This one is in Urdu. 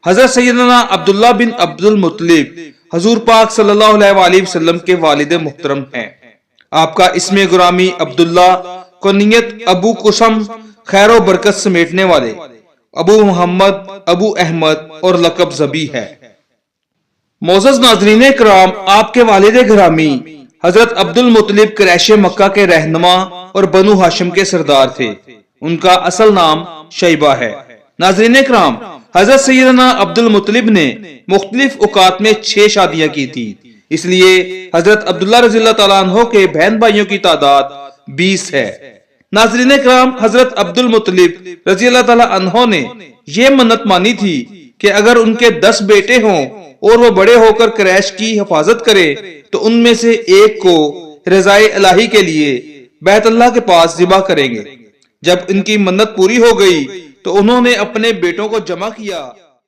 حضرت سیدنا عبداللہ بن عبد المطلب حضور پاک صلی اللہ علیہ وآلہ وسلم کے والد محترم ہیں۔ آپ کا اسم گرامی عبداللہ، کنیت ابو قسم، خیر و برکت سمیٹنے والے، ابو محمد، ابو احمد اور لقب زبی ہے۔ معزز ناظرین کرام، آپ کے والد گرامی حضرت عبد المطلب قریش مکہ کے رہنما اور بنو ہاشم کے سردار تھے۔ ان کا اصل نام شیبہ ہے۔ ناظرین کرام، حضرت سیدنا عبد المطلب نے مختلف اوقات میں 6 شادیاں کی تھی، اس لیے حضرت عبداللہ رضی اللہ تعالیٰ عنہ کے بہن بھائیوں کی تعداد 20 ہے۔ ناظرین کرام، حضرت عبد المطلب رضی اللہ تعالیٰ عنہ نے یہ منت مانی تھی کہ اگر ان کے 10 بیٹے ہوں اور وہ بڑے ہو کر قریش کی حفاظت کرے تو ان میں سے ایک کو رضائے الہی کے لیے بیت اللہ کے پاس ذبح کریں گے۔ جب ان کی منت پوری ہو گئی تو انہوں نے اپنے بیٹوں کو جمع کیا